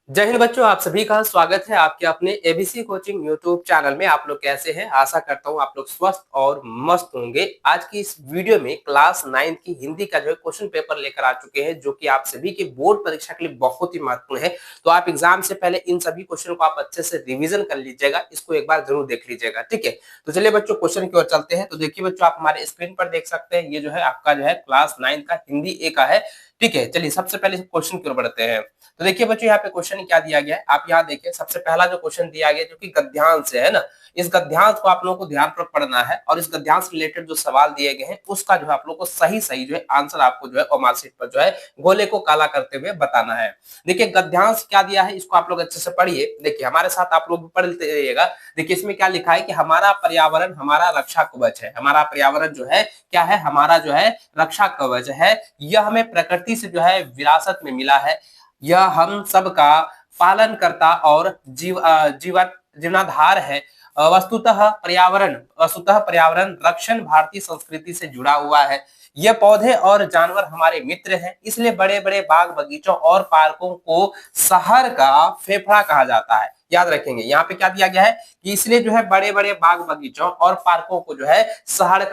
जय हिंद बच्चों, आप सभी का स्वागत है आपके अपने एबीसी कोचिंग यूट्यूब चैनल में। आप लोग कैसे हैं? आशा करता हूं आप लोग स्वस्थ और मस्त होंगे। आज की इस वीडियो में क्लास 9 की हिंदी का जो है क्वेश्चन पेपर लेकर आ चुके हैं, जो कि आप सभी की बोर्ड परीक्षा के लिए बहुत ही महत्वपूर्ण है। तो आप एग्जाम से पहले इन सभी क्वेश्चन को आप अच्छे से रिविजन कर लीजिएगा, इसको एक बार जरूर देख लीजिएगा, ठीक है। तो चलिए बच्चों, क्वेश्चन की ओर चलते हैं। तो देखिए बच्चों, आप हमारे स्क्रीन पर देख सकते हैं, ये जो है आपका जो है क्लास 9 का हिंदी ए का है, ठीक है। चलिए सबसे पहले क्वेश्चन की ओर बढ़ते हैं। तो देखिए बच्चों, यहाँ पे क्वेश्चन क्या दिया गया है, आप यहाँ देखिए। सबसे पहला जो क्वेश्चन दिया गया जो कि गद्यांश से है ना, इस गद्यांश को आप लोगों को ध्यानपूर्वक पढ़ना है और इस गद्यांश से रिलेटेड जो सवाल दिए गए हैं उसका जो है आप लोग को सही सही जो है आंसर आपको जो है और मार्कशीट पर जो है गोले को काला करते हुए बताना है। देखिए गद्यांश क्या दिया है, इसको आप लोग अच्छे से पढ़िए। देखिए हमारे साथ आप लोग पढ़ रहिएगा। देखिए इसमें क्या लिखा है कि हमारा पर्यावरण हमारा रक्षा कवच है। हमारा पर्यावरण जो है क्या है, हमारा जो है रक्षा कवच है। यह हमें प्रकृति से जो है विरासत में मिला है। यह हम सबका पालन करता और जीवनाधार है। वस्तुतः पर्यावरण रक्षण भारतीय संस्कृति से जुड़ा हुआ है। ये पौधे और जानवर हमारे मित्र हैं, इसलिए बड़े बड़े बाग बगीचों और पार्कों को शहर का फेफड़ा कहा जाता है। याद रखेंगे, यहाँ पे क्या दिया गया है कि इसलिए जो है बड़े बड़े बाग बगीचों और पार्कों को जो है शहर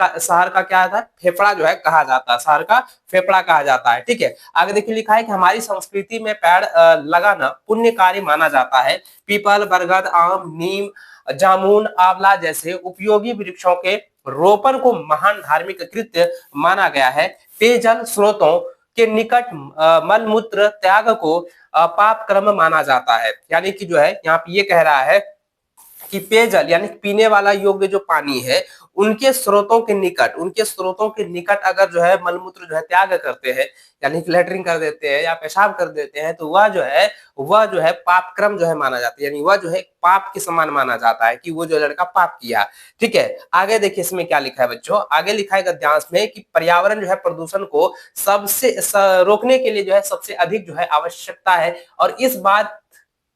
का क्या था, फेफड़ा जो है कहा जाता है। शहर का फेफड़ा कहा जाता है, ठीक है। आगे देखिए लिखा है कि हमारी संस्कृति में पेड़ लगाना पुण्य कार्य माना जाता है। पीपल, बरगद, आम, नीम, जामुन, आंवला जैसे उपयोगी वृक्षों के रोपण को महान धार्मिक कृत्य माना गया है। पेयजल स्रोतों के निकट मलमूत्र त्याग को पाप कर्म माना जाता है। यानी कि जो है यहाँ पे ये कह रहा है कि पेयजल यानी पीने वाला योग्य जो पानी है उनके स्रोतों के निकट अगर जो है मलमूत्र जो है त्याग करते हैं, यानी कि लेटरिंग कर देते हैं या पेशाब कर देते हैं, तो वह जो है पाप क्रम जो है माना जाता है। यानी वह जो है पाप के समान माना जाता है कि वो जो लड़का पाप किया, ठीक है। आगे देखिए इसमें क्या लिखा है बच्चों, आगे लिखा है गद्यांश में कि पर्यावरण जो है प्रदूषण को रोकने के लिए जो है सबसे अधिक जो है आवश्यकता है। और इस बात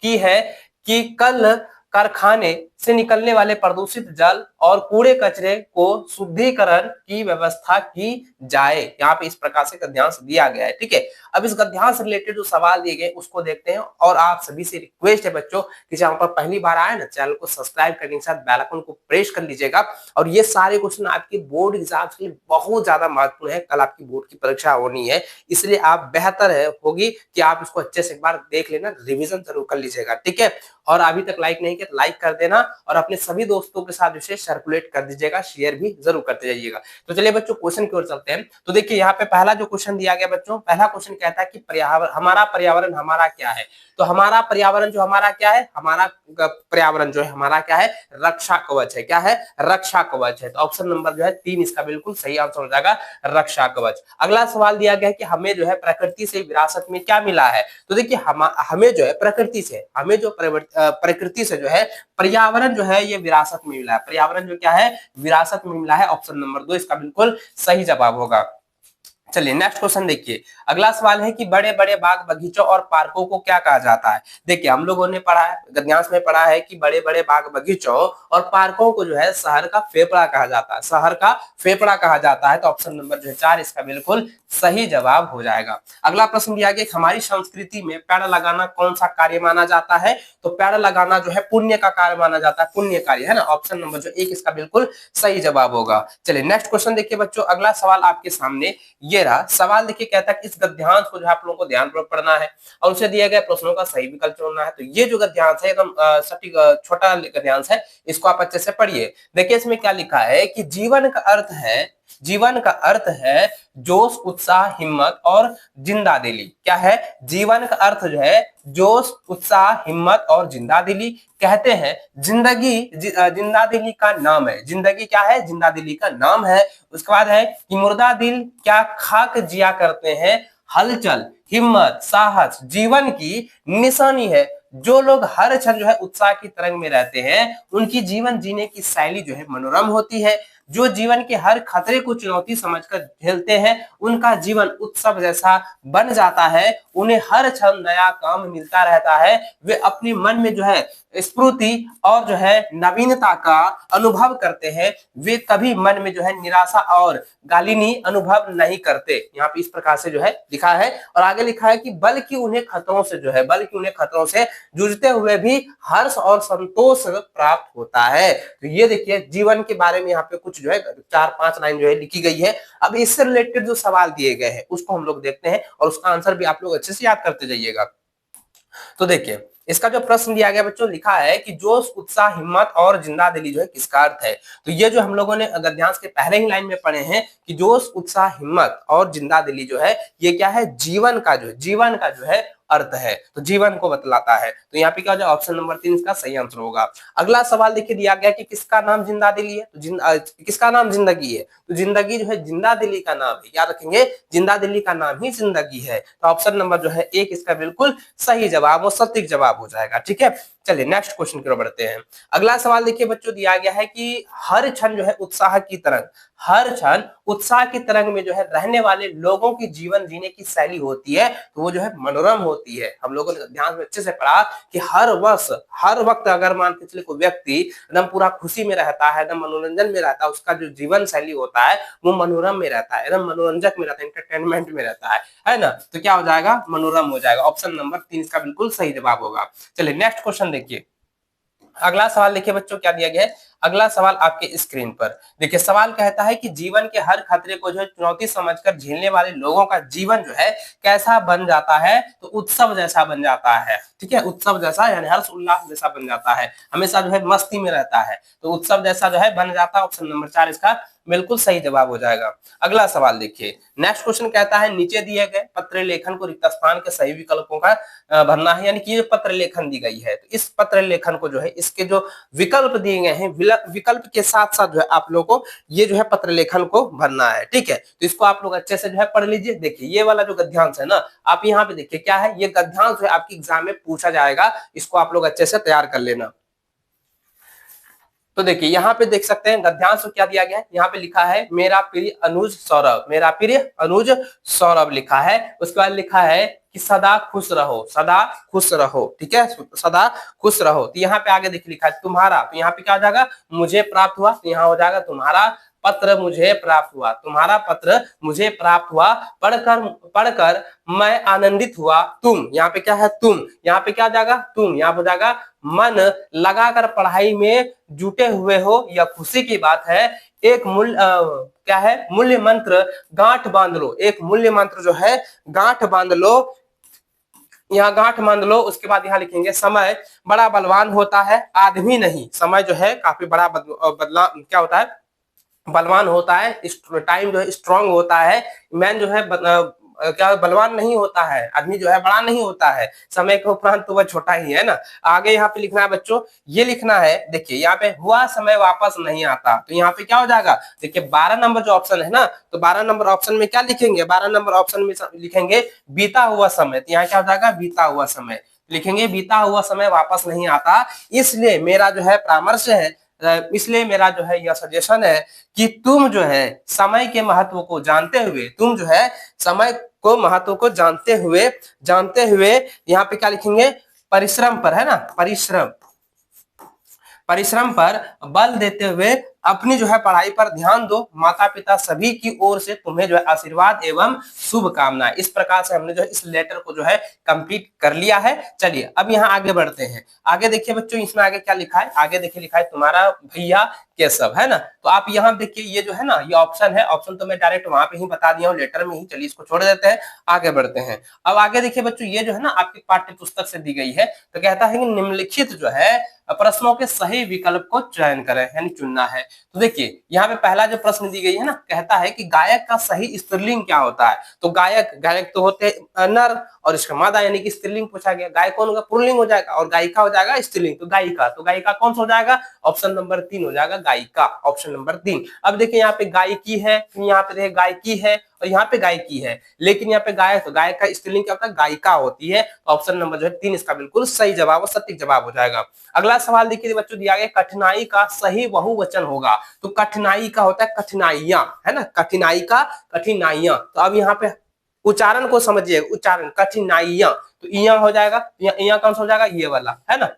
की है कि कल कारखाने से निकलने वाले प्रदूषित जल और कूड़े कचरे को शुद्धिकरण की व्यवस्था की जाए। यहाँ पे इस प्रकार से गद्यांश दिया गया है, ठीक है। अब इस गद्यांश से रिलेटेड जो सवाल दिए गए उसको देखते हैं। और आप सभी से रिक्वेस्ट है बच्चों कि चैनल पर पहली बार आए ना, चैनल को सब्सक्राइब करने के साथ बेल आइकन को प्रेस कर लीजिएगा। और ये सारे क्वेश्चन आपके बोर्ड एग्जाम के लिए बहुत ज्यादा महत्वपूर्ण है। कल आपकी बोर्ड की परीक्षा होनी है, इसलिए आप बेहतर होगी कि आप इसको अच्छे से एक बार देख लेना, रिविजन जरूर कर लीजिएगा, ठीक है। और अभी तक लाइक नहीं किया तो लाइक कर देना और अपने सभी दोस्तों के साथ इसे सर्कुलेट कर दीजिएगा, शेयर भी जरूर करते जाइएगा। तो चलिए बच्चों क्वेश्चन की ओर चलते हैं। तो देखिए यहाँ पे पहला जो क्वेश्चन दिया गया बच्चों, पहला क्वेश्चन कहता है कि हमारा पर्यावरण हमारा क्या है। तो हमारा पर्यावरण जो हमारा क्या है, हमारा पर्यावरण जो है हमारा क्या है, रक्षा कवच है। क्या है, रक्षा कवच है। तो ऑप्शन नंबर जो है 3 इसका बिल्कुल सही आंसर हो जाएगा, रक्षा कवच। अगला सवाल दिया गया है कि हमें जो है प्रकृति से विरासत में क्या मिला है। तो देखिए हमें जो है प्रकृति से जो है पर्यावरण जो है ये विरासत में मिला है। पर्यावरण जो क्या है, विरासत में मिला है। ऑप्शन नंबर 2 इसका बिल्कुल सही जवाब होगा। चलिए नेक्स्ट क्वेश्चन देखिए। अगला सवाल है कि बड़े बड़े बाग बगीचों और पार्कों को क्या कहा जाता है। देखिए हम लोगों ने पढ़ा है, गद्यांश में पढ़ा है कि बड़े बड़े बाग बगीचों और पार्कों को जो है शहर का फेफड़ा कहा जाता है। शहर का फेफड़ा कहा जाता है। तो ऑप्शन नंबर जो है 4 इसका बिल्कुल सही जवाब हो जाएगा। अगला प्रश्न दिया गया, हमारी संस्कृति में पेड़ लगाना कौन सा कार्य माना जाता है। तो पेड़ लगाना जो है पुण्य का कार्य माना जाता है, पुण्य कार्य है ना। ऑप्शन नंबर जो 1 इसका बिल्कुल सही जवाब होगा। चलिए नेक्स्ट क्वेश्चन देखिए बच्चों। अगला सवाल आपके सामने ये रहा। सवाल देखिए कहता है कि इस गद्यांश को जो आप लोगों को ध्यानपूर्वक पढ़ना है और उसे दिए गए प्रश्नों का सही विकल्प चुनना है। तो ये जो गद्यांश है एकदम सटीक छोटा गद्यांश है, इसको आप अच्छे से पढ़िए। देखिए इसमें क्या लिखा है कि जीवन का अर्थ है जोश, उत्साह, हिम्मत और जिंदा दिली। क्या है, जीवन का अर्थ जो है जोश, उत्साह, हिम्मत और जिंदा दिली। कहते हैं जिंदगी जिंदा दिली का नाम है। जिंदगी क्या है, जिंदा दिली का नाम है। उसके बाद है कि मुर्दा दिल क्या खाक जिया करते हैं। हलचल, हिम्मत, साहस जीवन की निशानी है। जो लोग हर क्षण जो है उत्साह की तरंग में रहते हैं उनकी जीवन जीने की शैली जो है मनोरम होती है। जो जीवन के हर खतरे को चुनौती समझकर झेलते हैं उनका जीवन उत्सव जैसा बन जाता है। उन्हें हर क्षण नया काम मिलता रहता है। वे अपने मन में जो है स्फूर्ति और जो है नवीनता का अनुभव करते हैं। वे कभी मन में जो है निराशा और गालिनी अनुभव नहीं करते। यहाँ पे इस प्रकार से जो है लिखा है और आगे लिखा है कि बल्कि उन्हें खतरों से जूझते हुए भी हर्ष और संतोष प्राप्त होता है। तो ये देखिए जीवन के बारे में यहाँ पे कुछ जो है 4-5 लाइन जो है लिखी गई है। अब इससे रिलेटेड जो सवाल दिए गए हैं उसको हम लोग देखते हैं और उसका आंसर भी आप लोग अच्छे से याद करते जाइएगा। तो देखिए इसका जो प्रश्न दिया गया बच्चों लिखा है कि जोश, उत्साह, हिम्मत और जिंदा दिली जो है किसका अर्थ है। तो ये जो हम लोगों ने गद्यांश के पहले ही लाइन में पढ़े हैं कि जोश, उत्साह, हिम्मत और जिंदा दिली जो है ये क्या है, जीवन का जो है अर्थ है। तो जीवन को बतलाता है। तो यहाँ पे क्या हो जाए, ऑप्शन नंबर 3 इसका सही आंसर होगा। अगला सवाल देखिए दिया गया कि किसका नाम जिंदा दिली है। तो किसका नाम जिंदगी है। तो जिंदगी जो है जिंदा दिली का नाम है। याद रखेंगे जिंदा दिली का नाम ही जिंदगी है। तो ऑप्शन नंबर जो है 1 इसका बिल्कुल सही जवाब और सटीक जवाब हो जाएगा। ठीक है, चलिए नेक्स्ट क्वेश्चन की ओर बढ़ते हैं। अगला सवाल देखिए बच्चों दिया गया है कि हर क्षण जो है उत्साह की तरंग में जो है रहने वाले लोगों की जीवन जीने की शैली होती है तो वो जो है मनोरम होती है। हम लोगों ने ध्यान में अच्छे से पढ़ा कि हर वक्त अगर मान के चले कोई व्यक्ति एकदम पूरा खुशी में रहता है, एकदम मनोरंजन में रहता है, उसका जो जीवन शैली होता है वो मनोरम में रहता है, एकदम मनोरंजक में रहता है, एंटरटेनमेंट में रहता है ना। तो क्या हो जाएगा, मनोरम हो जाएगा। ऑप्शन नंबर 3 इसका बिल्कुल सही जवाब होगा। चलिए नेक्स्ट क्वेश्चन देखिए। अगला सवाल देखिए बच्चों क्या दिया गया है। अगला सवाल आपके स्क्रीन पर देखिए। सवाल कहता है कि जीवन के हर खतरे को जो है चुनौती समझकर झेलने वाले लोगों का जीवन जो है कैसा बन जाता है। तो उत्सव जैसा बन जाता है। ठीक है, उत्सव जैसा यानी हर्ष उल्लास जैसा बन जाता है, हमेशा जो है मस्ती में रहता है। तो उत्सव जैसा जो है बन जाता है। ऑप्शन नंबर 4 इसका बिल्कुल सही जवाब हो जाएगा। अगला सवाल देखिए। नेक्स्ट क्वेश्चन कहता है नीचे दिए गए पत्र लेखन को रिक्त स्थान के सही विकल्पों का भरना है। यानी कि ये पत्र लेखन दी गई है तो इस पत्र लेखन को जो है इसके जो विकल्प दिए गए हैं विकल्प के साथ साथ जो है आप लोगों को ये जो है पत्र लेखन को भरना है। ठीक है, तो इसको आप लोग अच्छे से जो है पढ़ लीजिए। देखिए ये वाला जो गद्यांश है ना, आप यहाँ पे देखिए क्या है, ये गद्यांश जो है आपकी एग्जाम में पूछा जाएगा। इसको आप लोग अच्छे से तैयार कर लेना। तो देखिए यहाँ पे देख सकते हैं गद्यांश को क्या दिया गया है। यहाँ पे लिखा है मेरा प्रिय अनुज सौरभ लिखा है। उसके बाद लिखा है कि सदा खुश रहो। ठीक है, सदा खुश रहो। तो यहाँ पे आगे देखिए लिखा है तुम्हारा। तो यहाँ पे क्या हो जाएगा, मुझे प्राप्त हुआ। तो यहाँ हो जाएगा तुम्हारा पत्र मुझे प्राप्त हुआ। पढ़कर मैं आनंदित हुआ। तुम, यहाँ पे क्या है, यहाँ पे क्या हो जाएगा, यहाँ हो जाएगा मन लगाकर पढ़ाई में जुटे हुए हो, यह खुशी की बात है। एक क्या है, मूल्य मंत्र गांठ बांध लो। एक मूल्य मंत्र जो है गांठ बांध लो। यहाँ गांठ बांध लो। उसके बाद यहाँ लिखेंगे समय बड़ा बलवान होता है, आदमी नहीं। समय जो है काफी बड़ा क्या होता है, बलवान होता है। टाइम जो है स्ट्रांग होता है। मैन जो है क्या बलवान नहीं होता है, आदमी जो है बड़ा नहीं होता है। समय के उपरांत तो वह छोटा ही है ना। आगे यहाँ पे लिखना है बच्चों, ये लिखना है। देखिए यहाँ पे हुआ समय वापस नहीं आता। तो यहाँ पे क्या हो जाएगा, देखिए 12 नंबर जो ऑप्शन है ना, तो 12 नंबर ऑप्शन में क्या लिखेंगे, 12 नंबर ऑप्शन में लिखेंगे बीता हुआ समय। तो यहाँ क्या हो जाएगा, बीता हुआ समय लिखेंगे। बीता हुआ समय वापस नहीं आता। इसलिए मेरा जो है परामर्श है, इसलिए मेरा जो है यह सजेशन है कि तुम जो है समय के महत्व को जानते हुए यहाँ पे क्या लिखेंगे, परिश्रम पर, है ना, परिश्रम पर बल देते हुए अपनी जो है पढ़ाई पर ध्यान दो। माता पिता सभी की ओर से तुम्हें जो है आशीर्वाद एवं शुभकामनाएं। इस प्रकार से हमने जो है इस लेटर को जो है कंप्लीट कर लिया है। चलिए अब यहाँ आगे बढ़ते हैं। आगे देखिए बच्चों इसमें आगे क्या लिखा है, आगे देखिए लिखा है तुम्हारा भैया केशव, है ना। तो आप यहाँ देखिए ये जो है ना, ये ऑप्शन है। ऑप्शन तो मैं डायरेक्ट वहां पे ही बता दिया हूँ लेटर में ही। चलिए इसको छोड़ देते हैं, आगे बढ़ते हैं। अब आगे देखिए बच्चों ये जो है ना आपकी पाठ्य पुस्तक से दी गई है। तो कहता है कि निम्नलिखित जो है प्रश्नों के सही विकल्प को चयन करें, यानी चुनना है। तो देखिए यहाँ पे पहला जो प्रश्न दी गई है ना, कहता है कि गायक का सही स्त्रीलिंग क्या होता है। तो गायक तो होते नर और इसका मादा, यानी कि स्त्रीलिंग पूछा गया। गायक कौन होगा, पुल्लिंग हो जाएगा, और गायिका हो जाएगा स्त्रीलिंग। तो गायिका कौन सा हो जाएगा, ऑप्शन नंबर 3 हो जाएगा गायिका, ऑप्शन नंबर 3। अब देखिए यहाँ पे गायिकी है, यहाँ पे देखिए गायकी है और यहाँ पे गायकी है, लेकिन यहाँ पे गाय तो गाय का स्त्रीलिंग क्या होता है, गायिका होती है। तो ऑप्शन नंबर जो है 3 इसका बिल्कुल सही जवाब और सटीक जवाब हो जाएगा। अगला सवाल देखिए बच्चों, दिया गया कठिनाई का सही बहुवचन होगा। तो कठिनाई का होता है कठिनाइयां, है ना, कठिनाई का कठिनाइयां। तो अब यहाँ पे उच्चारण को समझिए, उच्चारण कठिनाइयां, तो इया हो जाएगा, इया कौन सा हो जाएगा, ये वाला, है ना,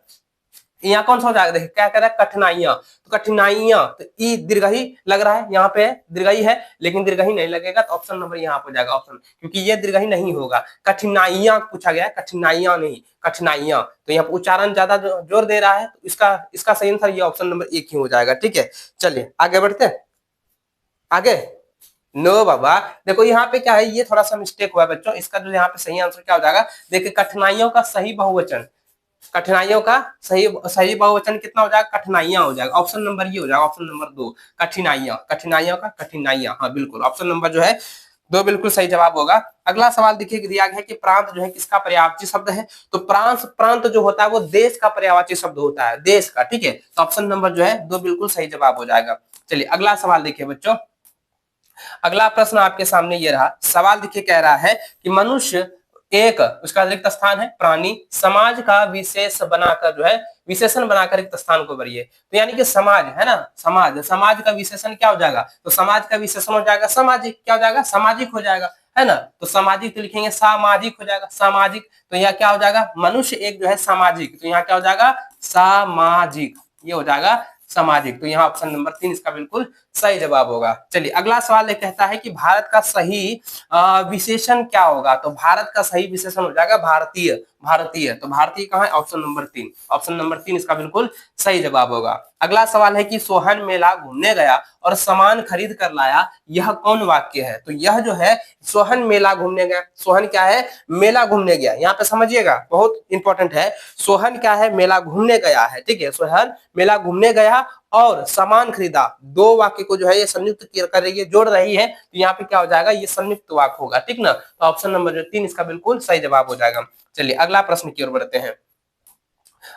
यहाँ कौन सा हो जाएगा, देखिए क्या कह रहा है, कठिनाइयां। तो कठिनाइयां, तो ई दीर्घई लग रहा है, यहाँ पे दीर्घई है, लेकिन दीर्घई नहीं लगेगा, तो ऑप्शन नंबर यहाँ पे जाएगा ऑप्शन, क्योंकि ये दीर्घई नहीं होगा। कठिनाइयां पूछा गया है, कठिनाइयां नहीं, कठिनाइयां। तो यहाँ पे उच्चारण ज्यादा जोर दे रहा है, तो इसका इसका सही आंसर ये ऑप्शन नंबर 1 ही हो जाएगा। ठीक है, चलिए आगे बढ़ते हैं। आगे नो बाबा, देखो यहाँ पे क्या है, ये थोड़ा सा मिस्टेक हुआ है बच्चों। इसका जो यहाँ पे सही आंसर क्या हो जाएगा, देखिए कठिनाइयों का सही बहुवचन, कठिनाइयों का सही सही बहुवचन कितना हो जाएगा, कठिनाइयां हो जाएगा। ऑप्शन नंबर ये हो जाएगा, ऑप्शन नंबर 2 कठिनाइयां, कठिनाइयों का कठिनाइयां, हाँ बिल्कुल ऑप्शन नंबर जो है 2 बिल्कुल सही जवाब होगा। अगला सवाल देखिए दिया गया है कि प्रांत जो है किसका पर्यायवाची शब्द है। तो प्रांत प्रांत जो होता है वो देश का पर्यायवाची शब्द होता है, देश का। ठीक है, तो ऑप्शन नंबर जो है 2 बिल्कुल सही जवाब हो जाएगा। चलिए अगला सवाल देखिए बच्चों, अगला प्रश्न आपके सामने ये रहा। सवाल देखिए कह रहा है कि मनुष्य एक, उसका रिक्त स्थान है प्राणी, समाज का विशेष बनाकर जो है विशेषण बनाकर रिक्त स्थान को भरिए। तो यानी कि समाज है ना, समाज, समाज का विशेषण क्या हो जाएगा, तो समाज का विशेषण हो जाएगा सामाजिक, क्या हो जाएगा, सामाजिक हो जाएगा, है ना। तो सामाजिक तो लिखेंगे सामाजिक हो जाएगा, सामाजिक। तो यहाँ क्या हो जाएगा, मनुष्य एक जो है सामाजिक, तो यहाँ क्या हो जाएगा, सामाजिक, ये हो जाएगा सामाजिक। तो यहाँ ऑप्शन नंबर 3 इसका बिल्कुल सही जवाब होगा। चलिए अगला सवाल कहता है कि भारत का सही विशेषण क्या होगा। तो भारत का सही विशेषण हो जाएगा भारतीय, भारतीय। तो भारतीय कहाँ है, ऑप्शन नंबर 3, ऑप्शन नंबर 3 इसका बिल्कुल सही जवाब होगा। अगला सवाल है कि सोहन मेला घूमने गया और सामान खरीद कर लाया, यह कौन वाक्य है। तो यह जो है सोहन मेला घूमने गया, सोहन क्या है, मेला घूमने गया। यहाँ पे समझिएगा बहुत इंपॉर्टेंट है, सोहन क्या है, मेला घूमने गया है। ठीक है, सोहन मेला घूमने गया और सामान खरीदा, 2 वाक्य को जो है ये संयुक्त कर रही है, जोड़ रही है। तो यहाँ पे क्या हो जाएगा, ये संयुक्त वाक्य होगा। ठीक ना, तो ऑप्शन नंबर जो 3 इसका बिल्कुल सही जवाब हो जाएगा। चलिए अगला प्रश्न की ओर बढ़ते हैं।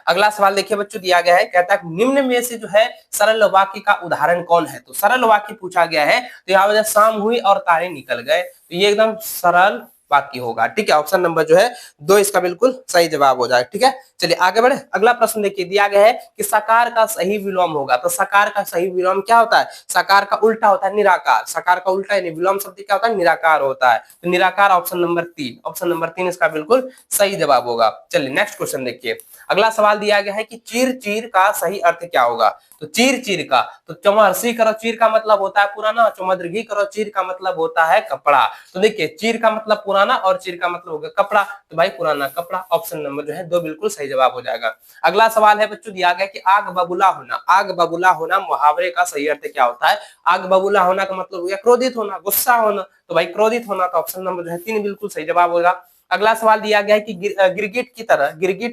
अगला सवाल देखिए बच्चों, दिया गया है, कहता है निम्न में से जो है सरल वाक्य का उदाहरण कौन है। तो सरल वाक्य पूछा गया है, तो यहाँ वजह शाम हुई और तारे निकल गए, तो ये एकदम सरल वाक्य होगा। ठीक है, ऑप्शन नंबर जो है 2 इसका बिल्कुल सही जवाब हो जाएगा। ठीक है, चलिए आगे बढ़े। अगला प्रश्न देखिए, दिया गया है कि सकार का सही विलोम होगा। तो सकार का सही विलोम क्या होता है, सकार का उल्टा होता है निराकार, सकार का उल्टा यानी विलोम शब्द क्या होता है, निराकार होता है। तो निराकार ऑप्शन नंबर 3, ऑप्शन नंबर 3 इसका बिल्कुल सही जवाब होगा। चलिए नेक्स्ट क्वेश्चन देखिए। अगला सवाल दिया गया है कि चीर चीर का सही अर्थ क्या होगा। तो चीर चीर का, तो चौमहर्षी करो चीर का मतलब होता है पुराना, चौमदृघी करो चीर का मतलब होता है कपड़ा। तो देखिए चीर का मतलब पुराना और चीर का मतलब होगा कपड़ा, तो भाई पुराना कपड़ा, ऑप्शन नंबर जो है 2 बिल्कुल सही जवाब हो जाएगा। अगला सवाल है बच्चों, दिया गया कि आग बबूला होना, आग बबूला होना मुहावरे का सही अर्थ क्या होता है। आग बबूला होना का मतलब हो गया क्रोधित होना, गुस्सा होना, तो भाई क्रोधित होना, तो ऑप्शन नंबर जो है 3 बिल्कुल सही जवाब होगा। अगला सवाल दिया गया है कि गिरगिट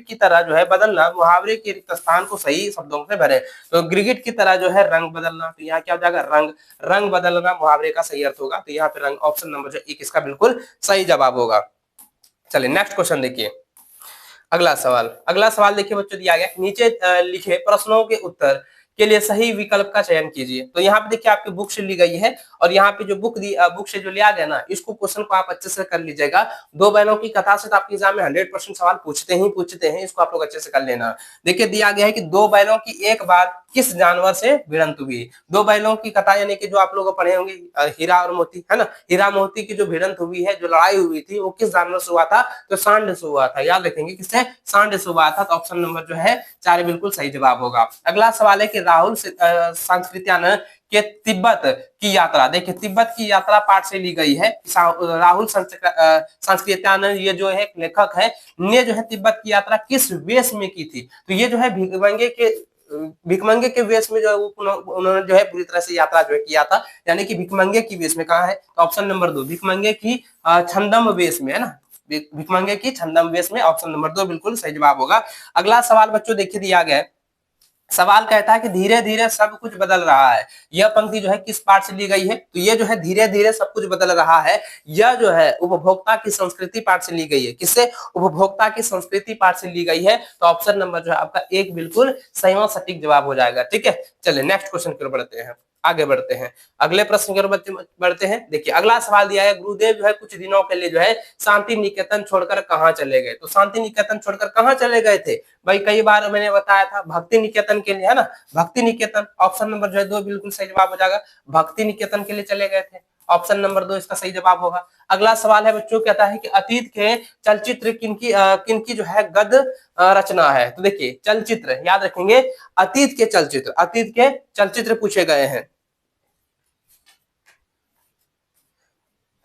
की तरह जो है बदलना, मुहावरे के रिक्त स्थान को सही शब्दों से भरे। तो गिरगिट की तरह जो है रंग बदलना, तो यहाँ क्या हो जाएगा, रंग, रंग बदलना मुहावरे का सही अर्थ होगा। तो यहाँ पे रंग, ऑप्शन नंबर जो 1 इसका बिल्कुल सही जवाब होगा। चलिए नेक्स्ट क्वेश्चन देखिए। अगला सवाल देखिए बच्चों, दिया गया नीचे लिखे प्रश्नों के उत्तर के लिए सही विकल्प का चयन कीजिए। तो यहाँ पे देखिए आपकी बुक से ली गई है, और यहाँ पे जो बुक से जो लिया गया ना, इसको क्वेश्चन को आप अच्छे से कर लीजिएगा। 2 बैलों की कथा से तो आपके एग्जाम में 100% सवाल पूछते हैं, इसको आप लोग अच्छे से कर लेना। देखिए दिया गया है कि 2 बैलों की एक बार किस जानवर से भिड़ंत हुई। 2 बैलों की कथा यानी कि जो आप लोग पढ़े होंगे हीरा और मोती, है ना, हीरा मोती की जो भिड़ंत हुई है, जो लड़ाई हुई थी, वो किस जानवर से हुआ था, तो सांड से हुआ था। याद रखेंगे किससे, सांड से हुआ था। तो ऑप्शन नंबर जो है 4 बिल्कुल सही जवाब होगा। अगला सवाल है कि राहुल सांस्कृत्यानंद के तिब्बत की यात्रा, देखिए तिब्बत की यात्रा पाठ से ली गई है। राहुल सांस्कृत्यानंद ये जो है लेखक है, ने जो है तिब्बत की यात्रा किस वेश में की थी। तो ये जो है भिकमंगे के वेश में जो उन्होंने जो है पूरी तरह से यात्रा जो है किया था, यानी कि भिकमंगे की वेश में। कहाँ है, तो ऑप्शन नंबर 2 भिकमंगे की छंदम वेश में, है ना, भिकमंगे की छंदम वेश में, ऑप्शन नंबर 2 बिल्कुल सही जवाब होगा। अगला सवाल बच्चों देखिए दिया गया है, सवाल कहता है कि धीरे धीरे सब कुछ बदल रहा है। यह पंक्ति जो है किस पाठ से ली गई है। तो ये जो है धीरे धीरे सब कुछ बदल रहा है, यह जो है उपभोक्ता की संस्कृति पाठ से ली गई है। किससे, उपभोक्ता की संस्कृति पाठ से ली गई है। तो ऑप्शन नंबर जो है आपका 1 बिल्कुल सही और सटीक जवाब हो जाएगा। ठीक है, चलिए नेक्स्ट क्वेश्चन की ओर बढ़ते हैं। आगे बढ़ते हैं, अगले प्रश्न की ओर बढ़ते हैं। देखिए अगला सवाल दिया है, गुरुदेव जो है कुछ दिनों के लिए जो है शांति निकेतन छोड़कर कहाँ चले गए? तो शांति निकेतन छोड़कर कहाँ चले गए थे भाई? कई बार मैंने बताया था भक्ति निकेतन के लिए, है ना, भक्ति निकेतन। ऑप्शन नंबर जो है 2 बिल्कुल सही जवाब हो जाएगा, भक्ति निकेतन के लिए चले गए थे। ऑप्शन नंबर 2 इसका सही जवाब होगा। अगला सवाल है बच्चों, कहता है कि अतीत के चलचित्र किनकी जो है गद्य रचना है? तो देखिए चलचित्र याद रखेंगे, अतीत के चलचित्र पूछे गए हैं,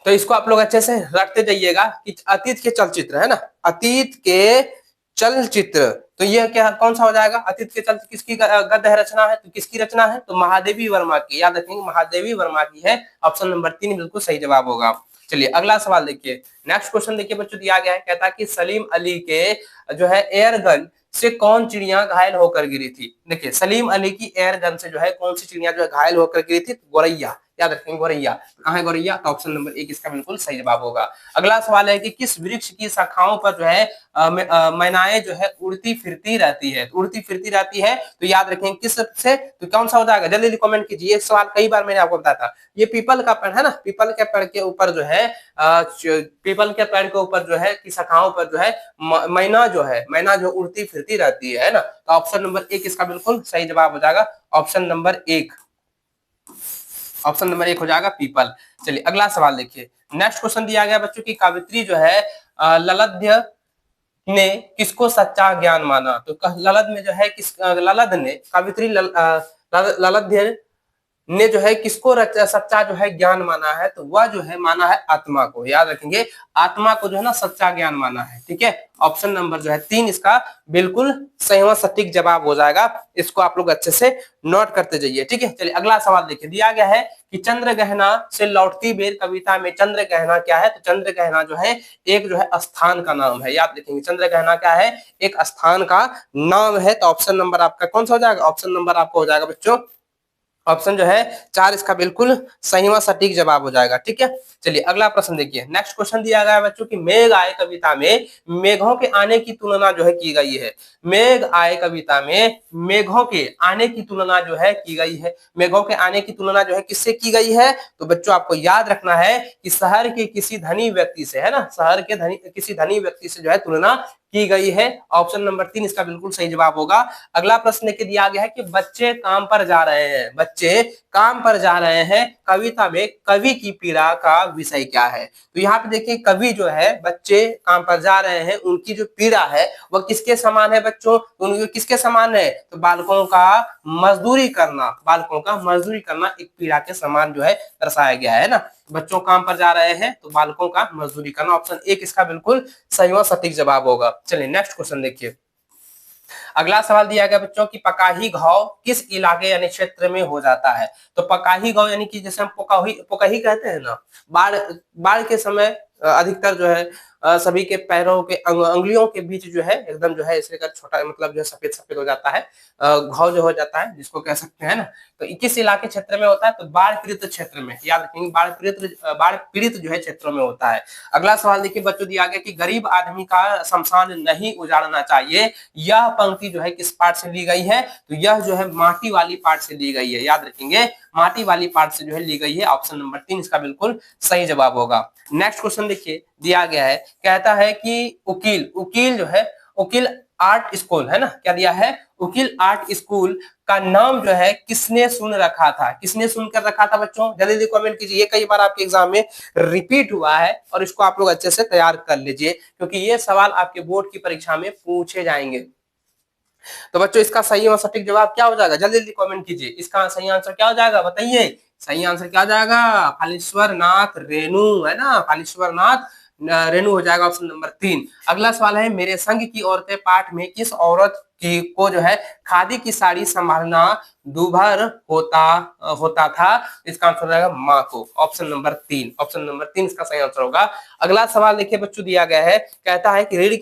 तो इसको आप लोग अच्छे से रखते जाइएगा कि अतीत के चलचित्र, है ना, अतीत के चलचित्र। तो यह क्या कौन सा हो जाएगा? अतीत के चलचित्र किसकी गद्य रचना है? तो किसकी रचना है? तो महादेवी वर्मा की, याद रखेंगे महादेवी वर्मा की है। ऑप्शन नंबर 3 बिल्कुल सही जवाब होगा। चलिए अगला सवाल देखिए, नेक्स्ट क्वेश्चन देखिए बच्चों, दिया गया है, कहता है कि सलीम अली के जो है एयर गन से कौन चिड़िया घायल होकर गिरी थी? देखिए सलीम अली की एयर गन से जो है कौन सी चिड़िया जो है घायल होकर गिरी थी? गोरैया, याद रखेंगे गोरैया। कहाँ है गोरैया? तो ऑप्शन नंबर 1 इसका बिल्कुल सही जवाब होगा। अगला सवाल है कि किस वृक्ष की शाखाओं पर जो है मैनाएं जो है उड़ती फिरती रहती है? उड़ती फिरती रहती है, तो याद रखेंगे किस से, तो कौन सा हो जाएगा? जल्दी जल्दी कमेंट कीजिए, ये सवाल कई बार मैंने आपको बताया था। ये पीपल का पेड़ है ना, पीपल के पेड़ के ऊपर जो है पीपल के पेड़ के ऊपर जो है की शाखाओं पर जो है मैना जो उड़ती फिरती रहती है ना। तो ऑप्शन नंबर 1 इसका बिल्कुल सही जवाब हो जाएगा, ऑप्शन नंबर 1, ऑप्शन नंबर 1 हो जाएगा पीपल। चलिए अगला सवाल देखिए, नेक्स्ट क्वेश्चन दिया गया बच्चों की कवित्री जो है ललध्य ने किसको सच्चा ज्ञान माना? तो ललध में जो है ललध ने कवित्री ललध्य ने जो है किसको सच्चा जो है ज्ञान माना है? तो वह जो है माना है आत्मा को, याद रखेंगे आत्मा को जो है ना सच्चा ज्ञान माना है, ठीक है। ऑप्शन नंबर जो है 3 इसका बिल्कुल सही व सटीक जवाब हो जाएगा, इसको आप लोग अच्छे से नोट करते जाइए, ठीक है। चलिए अगला सवाल देखिए, दिया गया है कि चंद्र गहना से लौटती बेर कविता में चंद्र गहना क्या है? तो चंद्र गहना जो है एक जो है स्थान का नाम है, याद रखेंगे चंद्र गहना क्या है? एक स्थान का नाम है। तो ऑप्शन नंबर आपका कौन सा हो जाएगा? ऑप्शन नंबर आपका हो जाएगा बच्चों ऑप्शन जो है 4 इसका बिल्कुल सही व सटीक जवाब हो जाएगा, ठीक है। चलिए अगला प्रश्न देखिए, नेक्स्ट क्वेश्चन दिया गया है बच्चों की मेघ आए कविता में मेघों के आने की तुलना जो है की गई है। मेघ आए कविता में मेघों के आने की तुलना जो है की गई है, मेघों के आने की तुलना जो है किससे की गई है? तो बच्चों आपको याद रखना है कि शहर के किसी धनी व्यक्ति से, है ना, शहर के किसी धनी व्यक्ति से जो है तुलना की गई है। ऑप्शन नंबर 3 इसका बिल्कुल सही जवाब होगा। अगला प्रश्न के दिया गया है कि बच्चे काम पर जा रहे हैं, बच्चे काम पर जा रहे हैं कविता में कवि की पीड़ा का विषय क्या है? तो यहाँ पे देखिए कवि जो है बच्चे काम पर जा रहे हैं उनकी जो पीड़ा है वह किसके समान है बच्चों? उनके किसके समान है? तो बालकों का मजदूरी करना, बालकों का मजदूरी करना एक पीड़ा के समान जो है दर्शाया गया है ना। बच्चों काम पर जा रहे हैं तो बालकों का मजदूरी करना, ऑप्शन 1 इसका बिल्कुल सही व सटीक जवाब होगा। चलिए नेक्स्ट क्वेश्चन देखिए, अगला सवाल दिया गया बच्चों की पकाही घाव किस इलाके यानी क्षेत्र में हो जाता है? तो पकाही घाव यानी कि जैसे हम पोकही कहते हैं ना, बाढ़ के समय अधिकतर जो है सभी के पैरों के अंगुलियों के बीच जो है एकदम जो है इसे कर छोटा मतलब जो है सफेद सफेद हो जाता है, घाव जो हो जाता है जिसको कह सकते हैं ना। तो किस इलाके क्षेत्र में होता है? तो बाढ़ पीड़ित क्षेत्र में, याद रखेंगे बाढ़ पीड़ित जो है क्षेत्रों में होता है। अगला सवाल देखिए बच्चों दिया गया कि गरीब आदमी का शमशान नहीं उजाड़ना चाहिए, यह पंक्ति जो है किस पार्ट से ली गई है? तो यह जो है माटी वाली पार्ट से ली गई है, याद रखेंगे माटी वाली पार्ट से जो है ली गई है। ऑप्शन नंबर 3 इसका बिल्कुल सही जवाब होगा। नेक्स्ट क्वेश्चन देखिए दिया गया है, कहता है कि उकील जो है उकील आर्ट स्कूल है ना, क्या दिया है? उकील आर्ट स्कूल का नाम जो है किसने सुन रखा था? किसने सुनकर रखा था बच्चों? जल्दी जल्दी कमेंट कीजिए, ये कई बार आपके एग्जाम में रिपीट हुआ है और इसको आप लोग अच्छे से तैयार कर लीजिए क्योंकि ये सवाल आपके बोर्ड की परीक्षा में पूछे जाएंगे। तो बच्चों इसका सही और सटीक जवाब क्या हो जाएगा? जल्दी जल्दी कमेंट कीजिए, इसका सही आंसर क्या हो जाएगा बताइए? सही आंसर क्या हो जाएगा? फालेश्वर नाथ रेणु, है ना, फालेश्वर नाथ रेणु हो जाएगा, ऑप्शन नंबर 3। अगला सवाल है मेरे संग की औरतें पाठ में किस औरत को जो है खादी की साड़ी संभालना दूभर होता था? इसका आंसर हो जाएगा माँ को, ऑप्शन नंबर 3, ऑप्शन नंबर 3 इसका सही आंसर होगा। अगला सवाल देखिए बच्चों दिया गया है, कहता है कि रीढ़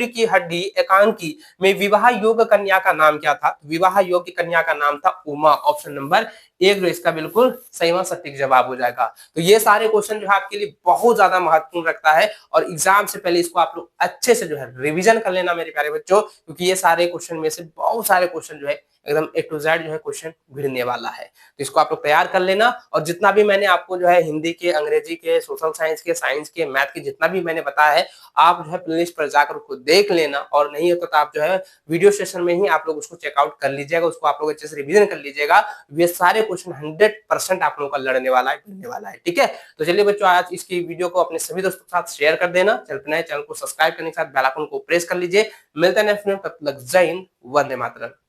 की हड्डी एकांकी में विवाह योग्य कन्या का नाम क्या था? विवाह योग्य कन्या का नाम था उमा, ऑप्शन नंबर 1 जो इसका बिल्कुल सही व सटीक जवाब हो जाएगा। तो ये सारे क्वेश्चन जो है आपके लिए बहुत ज्यादा महत्वपूर्ण रखता है और एग्जाम से पहले इसको आप लोग अच्छे से जो है रिवीजन कर लेना मेरे प्यारे बच्चों, क्योंकि ये सारे क्वेश्चन में से बहुत सारे क्वेश्चन जो है एकदम ए टू जेड जो है क्वेश्चन भिड़ने वाला है। तो इसको आप लोग तैयार कर लेना, और जितना भी मैंने आपको जो है हिंदी के, अंग्रेजी के, सोशल साइंस के, साइंस के, मैथ के जितना भी मैंने बताया है, आप जो है प्लेलिस्ट पर जाकर उसको देख लेना, और नहीं होता तो आप जो है वीडियो सेशन में ही आप लोग उसको चेकआउट कर लीजिएगा, उसको आप लोग अच्छे से रिवीजन कर लीजिएगा। ये सारे क्वेश्चन 100% आप लोगों का लड़ने वाला है, भिड़ने वाला है। ठीक है, तो चलिए बच्चों, आज इसकी वीडियो को अपने सभी दोस्तों के साथ शेयर कर देना। नए चैनल को सब्सक्राइब करने के साथ बेल आइकन को प्रेस कर लीजिए। मिलते हैं नेक्स्ट वीडियो में, तब तक जय हिंद, वंदे मातरम।